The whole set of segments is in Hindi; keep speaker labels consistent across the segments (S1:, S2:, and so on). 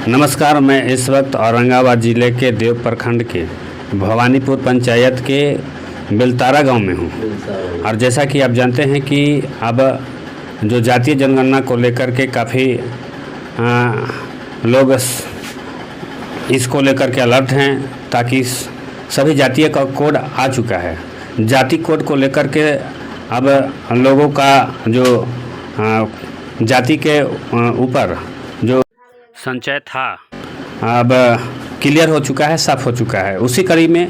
S1: नमस्कार। मैं इस वक्त औरंगाबाद ज़िले के देव प्रखंड के भवानीपुर पंचायत के बेलतारा गांव में हूं। और जैसा कि आप जानते हैं कि अब जो जातीय जनगणना को लेकर के काफ़ी लोग इसको लेकर के अलर्ट हैं, ताकि सभी जातीय का कोड आ चुका है। जाति कोड को लेकर के अब लोगों का जो जाति के ऊपर जो संचय था अब क्लियर हो चुका है, साफ हो चुका है। उसी कड़ी में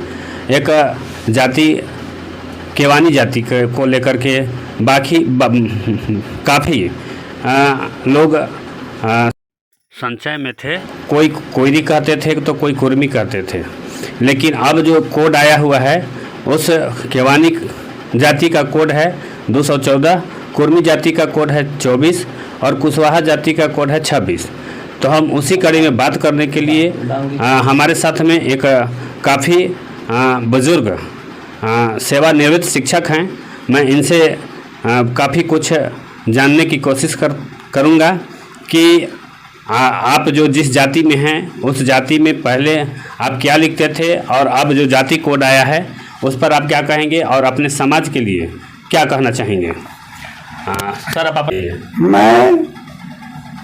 S1: एक जाति केवानी जाति को लेकर के बाकी काफ़ी लोग संचय में थे। कोई कोयरी कहते थे तो कोई कुर्मी कहते थे, लेकिन अब जो कोड आया हुआ है उस केवानी जाति का कोड है 214, कुर्मी जाति का कोड है 24 और कुशवाहा जाति का कोड है 26। तो हम उसी कड़ी में बात करने के लिए हमारे साथ में एक काफ़ी बुज़ुर्ग सेवानिवृत्त शिक्षक हैं। मैं इनसे काफ़ी कुछ जानने की कोशिश करूँगा कि आप जो जिस जाति में हैं उस जाति में पहले आप क्या लिखते थे और अब जो जाति कोड आया है उस पर आप क्या कहेंगे और अपने समाज के लिए क्या कहना चाहेंगे? सर आप
S2: मैं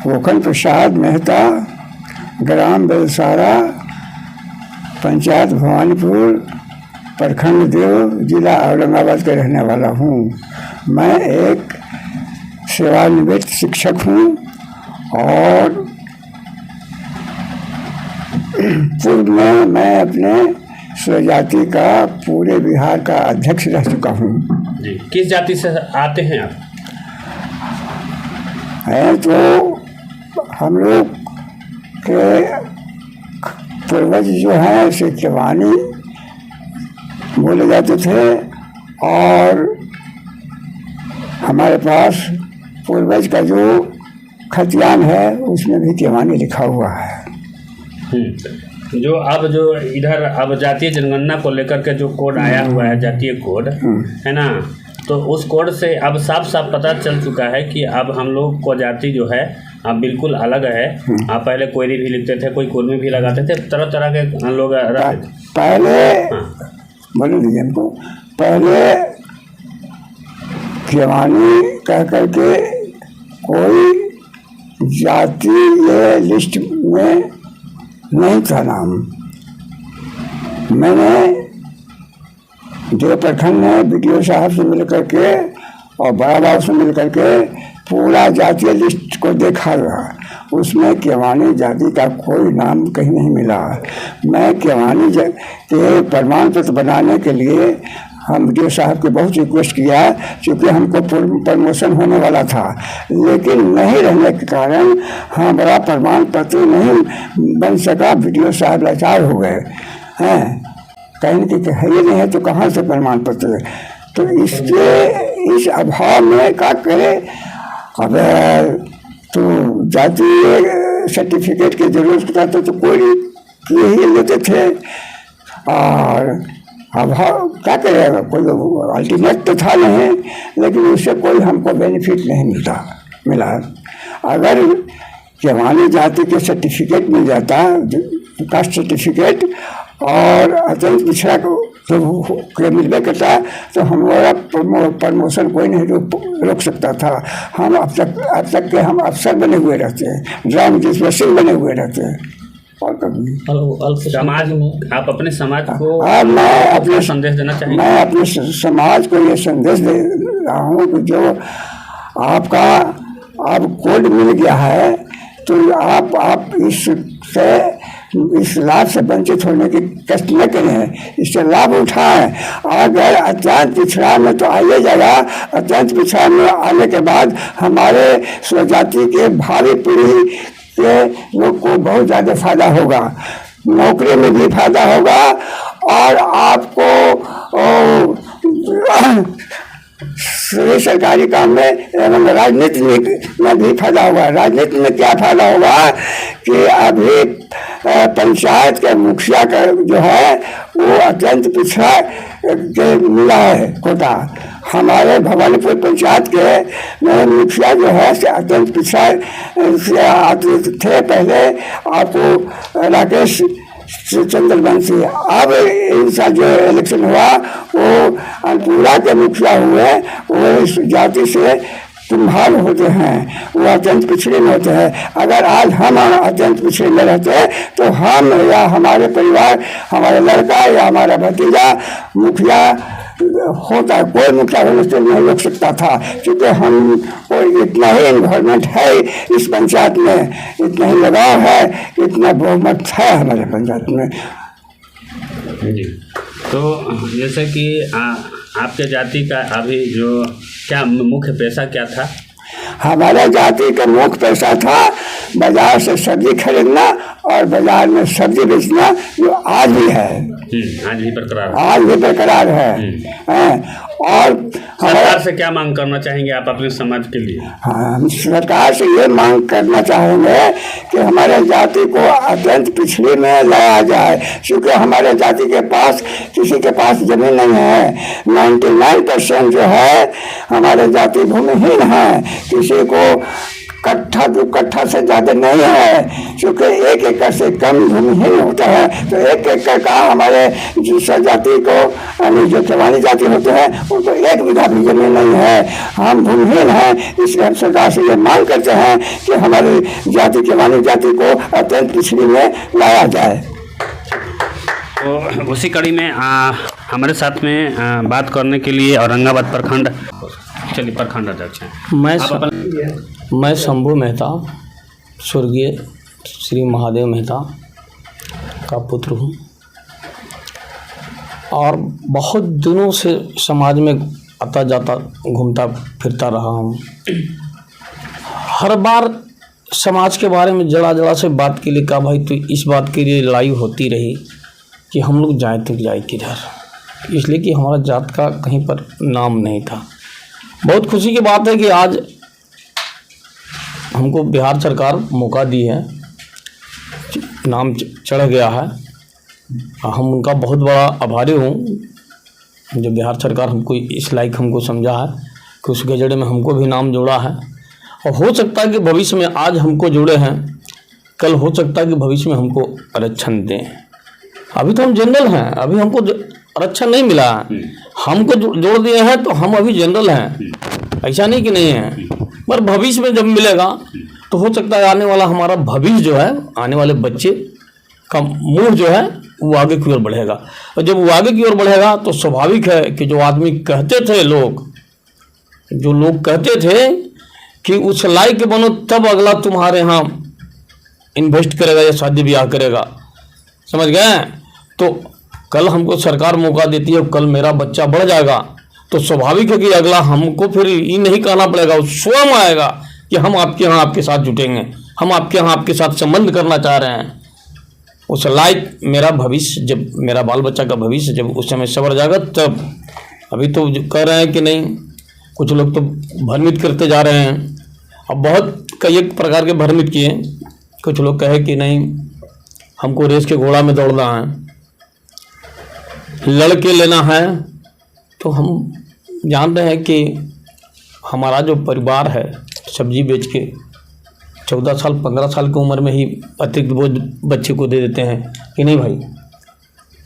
S2: कोकन प्रसाद मेहता, ग्राम बेलसारा, पंचायत भवानीपुर, प्रखंड देव, जिला औरंगाबाद का रहने वाला हूँ। मैं एक सेवानिवृत्त शिक्षक हूँ और पूर्व में मैं अपने स्वजाति का पूरे बिहार का अध्यक्ष रह चुका हूँ।
S1: जी, किस जाति से आते हैं आप?
S2: है तो हम लोग के पूर्वज जो हैं उसे केवानी बोले जाते थे और हमारे पास पूर्वज का जो खतियान है उसमें भी केवानी लिखा हुआ है।
S1: जो अब जो इधर अब जातीय जनगणना को लेकर के जो कोड आया हुआ है, जातीय कोड है ना, तो उस कोड से अब साफ साफ पता चल चुका है कि अब हम लोग को जाति जो है अब बिल्कुल अलग है। आप पहले कोयरी भी लिखते थे, कोई कुर्मी भी लगाते थे, तरह तरह के लोग रहते थे
S2: पहले। बोले दीजिए हमको, पहले केवानी कह करके कोई जाति ये लिस्ट में नहीं था नाम। मैंने देव प्रखंड में BDO साहब से मिल करके और बड़ा बाबू से मिल करके पूरा जातीय लिस्ट को देखा गया। उसमें केवानी जाति का कोई नाम कहीं नहीं मिला। मैं केवानी के प्रमाण पत्र बनाने के लिए हम BDO साहब को बहुत रिक्वेस्ट किया, क्योंकि हमको प्रमोशन होने वाला था, लेकिन नहीं रहने के कारण हमारा प्रमाण पत्र नहीं बन सका। BDO साहब लाचार हो गए हैं, कहीं कि है ही नहीं है तो कहाँ से प्रमाण पत्र। तो इसके इस अभाव में क्या करे, अब तो जातीय सर्टिफिकेट की जरूरत था तो कोई ही लेते थे। और अभाव क्या करेगा, कोई अल्टीमेट तो था नहीं, लेकिन उससे कोई हमको बेनिफिट नहीं मिला। अगर केवानी जाति के सर्टिफिकेट मिल जाता, कास्ट सर्टिफिकेट, और अत्यंत पिछड़ा को मिलने करता, तो हमारा प्रमोशन कोई नहीं रोक सकता था। हम अब तक के हम अफसर बने हुए रहते हैं, ड्राइंग डिस्पेंसर बने हुए रहते हैं। और कभी
S1: समाज में आप अपने समाज को
S2: मैं अपने
S1: संदेश देना चाहेंगे? मैं
S2: अपने समाज को ये संदेश दे रहा हूँ कि जो आपका अब कोड मिल गया है तो आप इस लाभ से वंचित होने की कष्ट न करें, इससे लाभ उठाएं। अगर अत्यंत पिछड़ा में तो आइए जाएगा, अत्यंत पिछड़ा में आने के बाद हमारे स्वजाति के भावी पीढ़ी के लोग को बहुत ज़्यादा फायदा होगा, नौकरी में भी फायदा होगा और आपको सरकारी काम में एवं राजनीति में भी फायदा होगा। राजनीति में क्या फायदा होगा कि अभी पंचायत के मुखिया का जो है वो अत्यंत पिछड़ा के मिला है कोटा। हमारे भवानीपुर पंचायत के मुखिया जो है से अत्यंत पिछड़ा से आते थे पहले, आपको राकेश चंद्रवंशी। अब इनका जो इलेक्शन हुआ वो अनपुरा के मुखिया हुए, वो इस जाति से तुम्हार होते हैं, वो अत्यंत पिछड़े में होते हैं। अगर आज हम अत्यंत पिछड़े में रहते तो हम या हमारे परिवार, हमारा लड़का या हमारा भतीजा मुखिया होता, कोई मुखिया होने से नहीं रोक सकता था, क्योंकि हम को इतना ही इन्वॉल्वमेंट है इस पंचायत में, इतना ही लगाव है, इतना बहुमत है हमारे पंचायत में।
S1: जी, तो जैसे कि आपके जाति का अभी जो क्या मुख्य पेशा क्या था?
S2: हमारा जाति का मुख्य पेशा था बाजार से सब्जी खरीदना और बाजार में सब्जी बेचना, जो आज भी है,
S1: आज भी बरकरार,
S2: आज भी बरकरार है। और
S1: सरकार से क्या मांग करना चाहेंगे आप अपने समाज के लिए?
S2: हाँ, हम सरकार से ये मांग करना चाहेंगे कि हमारे जाति को अत्यंत पिछड़ी में लाया जाए, क्योंकि हमारे जाति के पास किसी के पास जमीन नहीं है। 99% जो है हमारे जाति भूमिहीन है, किसी को कट्ठा 2 कट्ठा से ज़्यादा नहीं है, क्योंकि 1 एकड़ से कम भूमिहीन होता है। तो 1 एकड़ का हमारे जिस जाति को, यानी जो केवानी जाति होते हैं, उनको 1 बीघा भी जमीन नहीं है, हम भूमिहीन हैं। इसलिए हम सरकार से ये मांग करते हैं कि हमारी जाति, केवानी जाति को अत्यंत पिछड़ी में लाया जाए।
S1: तो उसी कड़ी में हमारे साथ में बात करने के लिए औरंगाबाद प्रखंड, चलिए प्रखंड अध्यक्ष हैं,
S3: मैं शंभू मेहता, स्वर्गीय श्री महादेव मेहता का पुत्र हूँ, और बहुत दिनों से समाज में आता जाता घूमता फिरता रहा हूँ। हर बार समाज के बारे में जड़ा से बात के लिए कहा, भाई तो इस बात के लिए लड़ाई होती रही कि हम लोग जाए तो जाए किधर, इसलिए कि हमारा जात का कहीं पर नाम नहीं था। बहुत खुशी की बात है कि आज हमको बिहार सरकार मौका दी है, नाम चढ़ गया है। हम उनका बहुत बड़ा आभारी हूँ, जो बिहार सरकार हमको इस लायक हमको समझा है कि उस गजड़े में हमको भी नाम जोड़ा है। और हो सकता है कि भविष्य में, आज हमको जोड़े हैं, कल हो सकता है कि भविष्य में हमको आरक्षण दें। अभी तो हम जनरल हैं, अभी हमको आरक्षण नहीं मिला है, हमको जोड़ दिए हैं तो हम अभी जनरल हैं, ऐसा नहीं कि नहीं है। पर भविष्य में जब मिलेगा तो हो सकता है आने वाला हमारा भविष्य जो है, आने वाले बच्चे का मुँह जो है वो आगे की ओर बढ़ेगा। और जब वो आगे की ओर बढ़ेगा तो स्वाभाविक है कि जो आदमी कहते थे, जो लोग कहते थे कि उस लायक बनो तब अगला तुम्हारे यहाँ इन्वेस्ट करेगा या शादी ब्याह करेगा, समझ गए। तो कल हमको सरकार मौका देती है, कल मेरा बच्चा बढ़ जाएगा तो स्वाभाविक है कि अगला हमको फिर ये नहीं कहना पड़ेगा, वो स्वयं आएगा कि हम आपके यहाँ आपके साथ जुटेंगे, हम आपके यहाँ आपके साथ संबंध करना चाह रहे हैं। उस लायक मेरा भविष्य, जब मेरा बाल बच्चा का भविष्य जब उस समय सवर जाएगा तब। अभी तो कह रहे हैं कि नहीं, कुछ लोग तो भ्रमित करते जा रहे हैं, अब बहुत कई एक प्रकार के भ्रमित किए। कुछ लोग कहे कि नहीं, हमको रेस के घोड़ा में दौड़ना है, लड़के लेना है। तो हम जान रहे हैं कि हमारा जो परिवार है, सब्जी बेच के 14 साल 15 साल की उम्र में ही अतिरिक्त बोझ बच्चे को दे देते हैं कि नहीं भाई,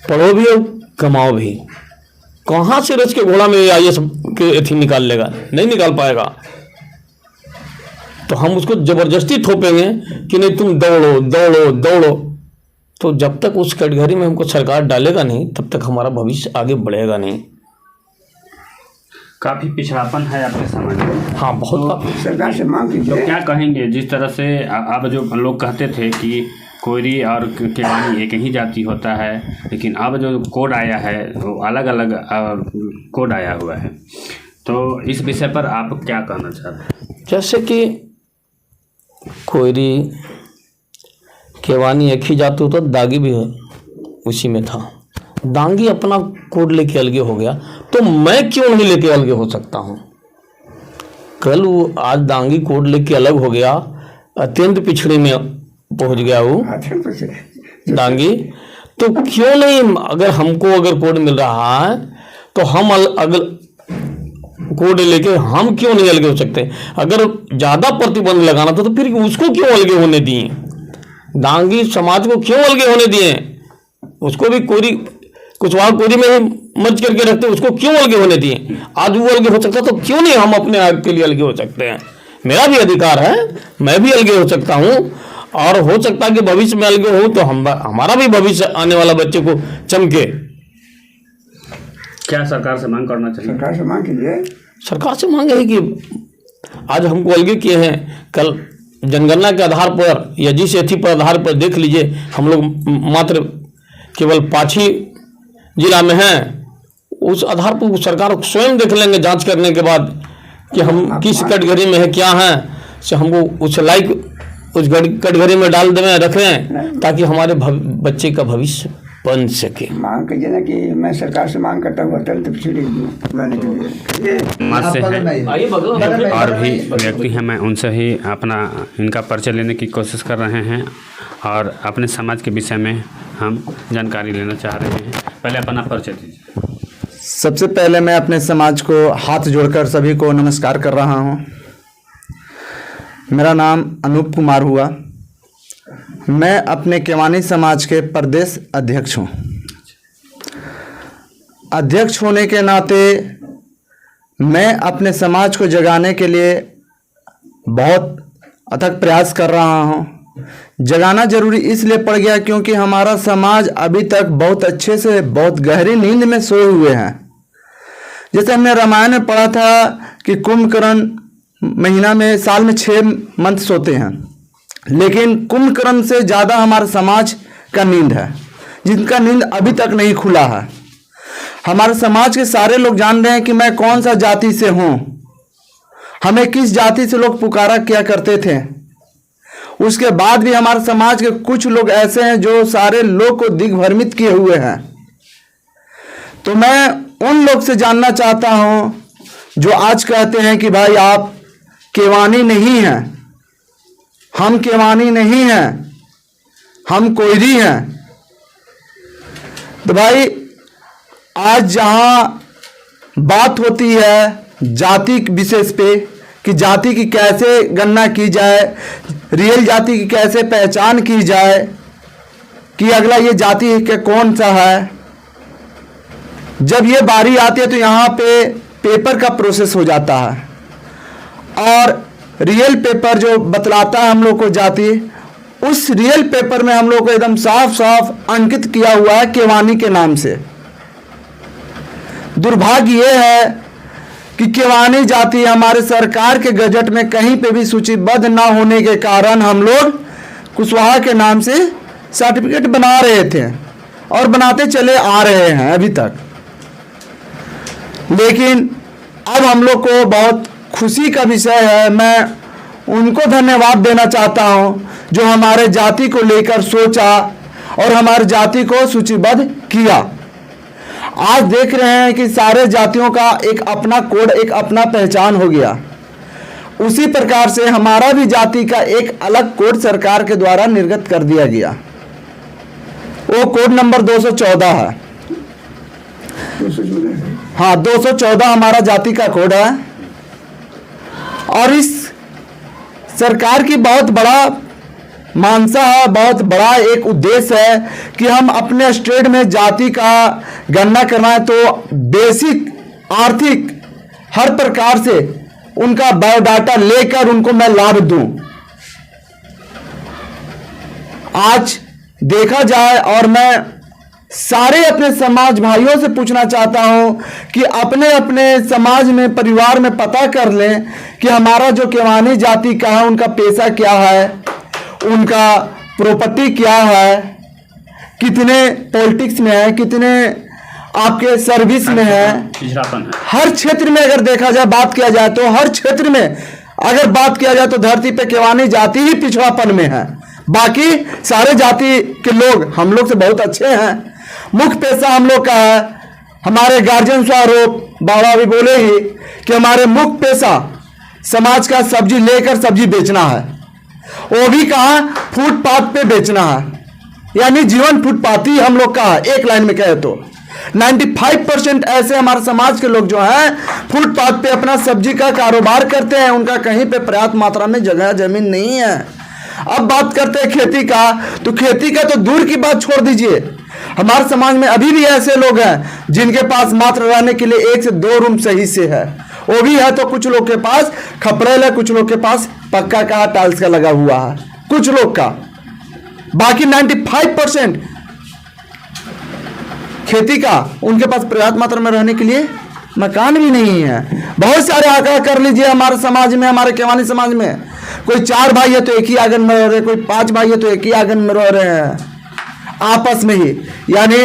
S3: पढ़ो भी और कमाओ भी। कहाँ से रेस के घोड़ा में IAS के एथी निकाल लेगा, नहीं निकाल पाएगा। तो हम उसको ज़बरदस्ती थोपेंगे कि नहीं तुम दौड़ो दौड़ो दौड़ो, तो जब तक उस कैटेगरी में हमको सरकार डालेगा नहीं तब तक हमारा भविष्य आगे बढ़ेगा नहीं।
S1: काफ़ी पिछड़ापन है आपके समाज में।
S3: हाँ, बहुत
S2: सरकार से मांग
S1: तो
S2: कीजिए।
S1: क्या कहेंगे, जिस तरह से आप जो लोग कहते थे कि कोयरी और केवानी एक ही जाति होता है, लेकिन अब जो कोड आया है वो अलग अलग कोड आया हुआ है, तो इस विषय पर आप क्या कहना चाहते हैं?
S3: जैसे कि कोयरी केवानी एक ही जाति होता, दागी भी उसी में था। दांगी अपना कोड लेके अलगे हो गया, तो मैं क्यों नहीं लेके अलगे हो सकता हूँ? कल वो आज दांगी कोड लेके अलग हो गया, अत्यंत पिछड़े में पहुँच गया वो दांगी, तो क्यों नहीं, अगर हमको अगर कोड मिल रहा है तो हम कोड लेके हम क्यों नहीं अलगे हो सकते? अगर ज़्यादा प्रतिबंध लगाना था तो फिर उसको क्यों अलगे होने दिए? डांगी समाज को क्यों अलगे होने दिए? उसको भी कोरी कुशवाहा कोरी में ही मर्ज करके रखते, उसको क्यों अलगे होने दिए? आज वो अलगे हो सकता तो क्यों नहीं हम अपने आप के लिए अलगे हो सकते हैं? मेरा भी अधिकार है, मैं भी अलगे हो सकता हूँ, और हो सकता है कि भविष्य में अलगे हो तो हमारा भी भविष्य आने वाला बच्चे को चमके।
S1: क्या सरकार से मांग करना चाहिए?
S2: सरकार से मांग कीजिए।
S3: सरकार से मांग है कि आज हमको अलगे किए हैं, कल जनगणना के आधार पर या जिस एथी पर आधार पर देख लीजिए, हम लोग मात्र केवल पाछी जिला में हैं, उस आधार पर सरकार स्वयं देख लेंगे जांच करने के बाद कि हम किस कैटेगरी में है, क्या है, से हमको उस लाइक उस कैटेगरी में डाल दें, रखें, ताकि हमारे बच्चे का भविष्य बन सके।
S2: मांग कीजिए ना कि मैं सरकार से मांग करता हूँ अटल तपसी लाने के लिए।
S1: समाज से हैं और भी व्यक्ति हैं, मैं उनसे ही अपना इनका परिचय लेने की कोशिश कर रहे हैं और अपने समाज के विषय में हम जानकारी लेना चाह रहे हैं। पहले अपना परिचय दीजिए।
S4: सबसे पहले मैं अपने समाज को हाथ जोड़कर सभी को नमस्कार कर रहा हूँ। मेरा नाम अनूप कुमार हुआ। मैं अपने केवानी समाज के प्रदेश अध्यक्ष हूँ। अध्यक्ष होने के नाते मैं अपने समाज को जगाने के लिए बहुत अथक प्रयास कर रहा हूँ। जगाना जरूरी इसलिए पड़ गया क्योंकि हमारा समाज अभी तक बहुत अच्छे से बहुत गहरी नींद में सोए हुए हैं। जैसे हमने रामायण में पढ़ा था कि कुंभकर्ण महीना में साल में 6 मंथ सोते हैं, लेकिन कुंभकर्ण से ज़्यादा हमारे समाज का नींद है, जिनका नींद अभी तक नहीं खुला है। हमारे समाज के सारे लोग जान रहे हैं कि मैं कौन सा जाति से हूँ, हमें किस जाति से लोग पुकारा किया करते थे। उसके बाद भी हमारे समाज के कुछ लोग ऐसे हैं जो सारे लोग को दिग्भ्रमित किए हुए हैं। तो मैं उन लोग से जानना चाहता हूँ जो आज कहते हैं कि भाई आप केवानी नहीं हैं, हम केवानी नहीं हैं, हम कोयरी हैं। तो भाई आज जहाँ बात होती है जाति विशेष पे कि जाति की कैसे गणना की जाए, रियल जाति की कैसे पहचान की जाए कि अगला ये जाति के कौन सा है, जब ये बारी आती है तो यहाँ पे पेपर का प्रोसेस हो जाता है और रियल पेपर जो बतलाता है हम लोग को जाति, उस रियल पेपर में हम लोग को एकदम साफ साफ अंकित किया हुआ है केवानी के नाम से। दुर्भाग्य ये है कि केवानी जाति हमारे सरकार के गजट में कहीं पे भी सूचीबद्ध ना होने के कारण हम लोग कुशवाहा के नाम से सर्टिफिकेट बना रहे थे और बनाते चले आ रहे हैं अभी तक। लेकिन अब हम लोग को बहुत खुशी का विषय है, मैं उनको धन्यवाद देना चाहता हूं जो हमारे जाति को लेकर सोचा और हमारे जाति को सूचीबद्ध किया। आज देख रहे हैं कि सारे जातियों का एक अपना कोड, एक अपना पहचान हो गया। उसी प्रकार से हमारा भी जाति का एक अलग कोड सरकार के द्वारा निर्गत कर दिया गया। वो कोड नंबर 214 है। हाँ, 214 हमारा जाति का कोड है और इस सरकार की बहुत बड़ा मानसा है, बहुत बड़ा एक उद्देश्य है कि हम अपने स्टेट में जाति का गणना करना है तो बेसिक आर्थिक हर प्रकार से उनका बायोडाटा लेकर उनको मैं लाभ दूं। आज देखा जाए और मैं सारे अपने समाज भाइयों से पूछना चाहता हूं कि अपने अपने समाज में परिवार में पता कर लें कि हमारा जो केवानी जाति का है उनका पेशा क्या है, उनका प्रॉपर्टी क्या है, कितने पॉलिटिक्स में है, कितने आपके सर्विस में है। हर क्षेत्र में अगर देखा जाए, बात किया जाए तो हर क्षेत्र में अगर बात किया जाए तो धरती पे केवानी जाति ही पिछड़ापन में है। बाकी सारे जाति के लोग हम लोग से बहुत अच्छे हैं। मुख्य पेशा हम लोग का है, हमारे गार्जियन स्वरूप बाबा भी बोले ही कि हमारे मुख्य पेशा समाज का सब्जी लेकर सब्जी बेचना है, वो भी कहाँ फुटपाथ पे बेचना है, यानी जीवन फुटपाथी हम लोग का है एक लाइन में कहे तो। 95% ऐसे हमारे समाज के लोग जो हैं फुटपाथ पे अपना सब्जी का कारोबार करते हैं, उनका कहीं पे पर्याप्त मात्रा में जगह जमीन नहीं है। अब बात करते हैं खेती का, तो खेती का तो दूर की बात छोड़ दीजिए, हमारे समाज में अभी भी ऐसे लोग हैं जिनके पास मात्र रहने के लिए 1 से 2 रूम सही से है, वो भी है तो कुछ लोग के पास खपरेल है, कुछ लोग के पास पक्का का टाइल्स का लगा हुआ है, कुछ लोग का। बाकी 95% खेती का उनके पास पर्याप्त मात्रा में रहने के लिए मकान भी नहीं है। बहुत सारे आंकड़ा कर लीजिए हमारे समाज में, हमारे केवानी समाज में, कोई 4 भाई है तो एक ही आंगन में रह रहे, कोई 5 भाई है तो एक ही आंगन में रह रहे हैं आपस में ही। यानी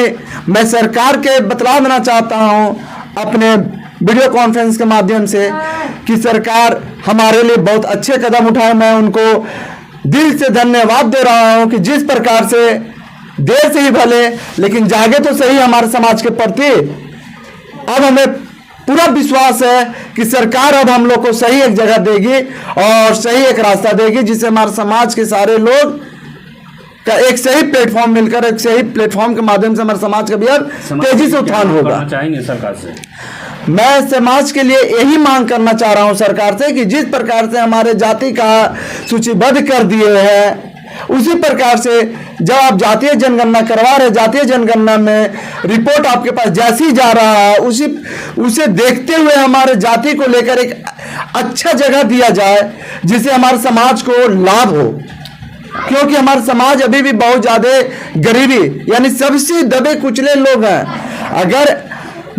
S4: मैं सरकार के बतला देना चाहता हूं अपने वीडियो कॉन्फ्रेंस के माध्यम से कि सरकार हमारे लिए बहुत अच्छे कदम उठाए। मैं उनको दिल से धन्यवाद दे रहा हूं कि जिस प्रकार से देर से ही भले लेकिन जागे तो सही हमारे समाज के प्रति। अब हमें पूरा विश्वास है कि सरकार अब हम लोग को सही एक जगह देगी और सही एक रास्ता देगी, जिससे हमारे समाज के सारे लोग का एक सही प्लेटफॉर्म मिलकर, एक सही प्लेटफॉर्म के माध्यम से हमारे समाज का भी अब तेजी से उत्थान होगा।
S1: चाहेंगे सरकार से,
S4: मैं समाज के लिए यही मांग करना चाह रहा हूं सरकार से कि जिस प्रकार से हमारे जाति का सूचीबद्ध कर दिए हैं, उसी प्रकार से जब आप जातीय जनगणना करवा रहे, जातीय जनगणना में रिपोर्ट आपके पास जैसी जा रहा है उसे देखते हुए हमारे जाति को लेकर एक अच्छा जगह दिया जाए जिससे हमारे समाज को लाभ हो। क्योंकि हमारा समाज अभी भी बहुत ज्यादा गरीबी यानी सबसे दबे कुचले लोग हैं। अगर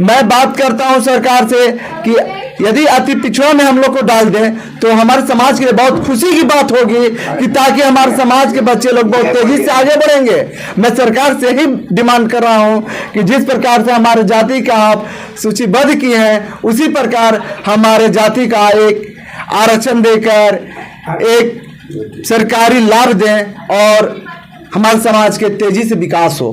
S4: मैं बात करता हूं सरकार से कि यदि अति पिछड़ा में हम लोग को डाल दें तो हमारे समाज के लिए बहुत खुशी की बात होगी कि ताकि हमारे समाज के बच्चे लोग बहुत तेजी से आगे बढ़ेंगे। मैं सरकार से ही डिमांड कर रहा हूं कि जिस प्रकार से हमारे जाति का आप सूचीबद्ध किए हैं उसी प्रकार हमारे जाति का एक आरक्षण देकर एक सरकारी लाभ दें और हमारे समाज के तेजी से विकास हो।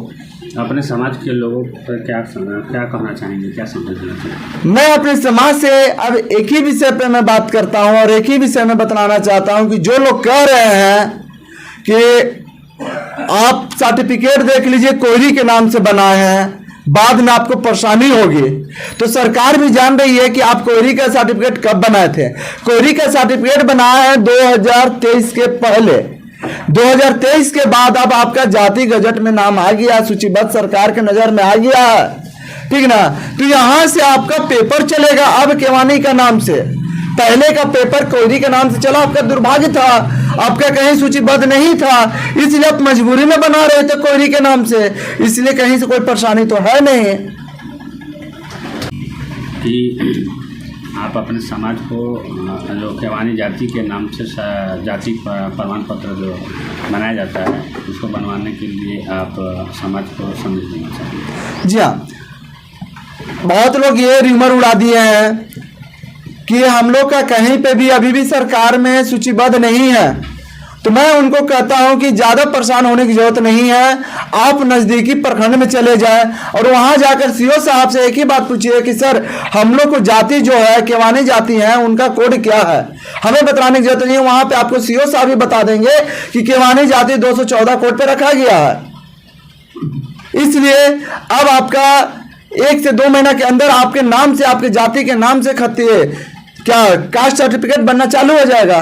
S1: अपने समाज के लोगों पर क्या कहना चाहेंगे, क्या संदेश देना चाहेंगे?
S4: मैं अपने समाज से अब एक ही विषय पे मैं बात करता हूं और एक ही विषय में बतलाना चाहता हूं कि जो लोग कह रहे हैं कि आप सर्टिफिकेट देख लीजिए कोयरी के नाम से बनाए हैं, बाद में आपको परेशानी होगी, तो सरकार भी जान रही है कि आप कोयरी का सर्टिफिकेट कब बनाए थे। कोयरी का सर्टिफिकेट बनाया है 2023 के पहले, 2023 के बाद अब आपका जाति गजट में नाम आ गया, सूचीबद्ध सरकार के नजर में आ गया, ठीक ना। तो यहां से आपका पेपर चलेगा अब केवानी का नाम से, पहले का पेपर कोयरी के नाम से चला। आपका दुर्भाग्य था, आपका कहीं सूचीबद्ध नहीं था, इसलिए आप मजबूरी में बना रहे थे कोयरी के नाम से, इसलिए कहीं से कोई परेशानी तो है नहीं
S1: कि आप अपने समाज को जो केवानी जाति के नाम से जाति प्रमाण पत्र जो बनाया जाता है उसको बनवाने के लिए आप समाज को संदेश देना चाहिए।
S4: जी हाँ, बहुत लोग ये रिमर उड़ा दिए हैं कि हम लोग का कहीं पे भी अभी भी सरकार में सूचीबद्ध नहीं है, तो मैं उनको कहता हूं कि ज्यादा परेशान होने की जरूरत नहीं है। आप नजदीकी प्रखंड में चले जाएं और वहां जाकर सीओ साहब से एक ही बात पूछिए कि सर हम लोग को जाति जो है केवानी जाति है उनका कोड क्या है, हमें बताने की जरूरत नहीं है। वहां पे आपको सीओ साहब ही बता देंगे कि केवानी जाति 214 कोड पे रखा गया है। इसलिए अब आपका 1 से 2 महीना के अंदर आपके नाम से, आपके जाति के नाम से खत्ती क्या कास्ट सर्टिफिकेट बनना चालू हो जाएगा।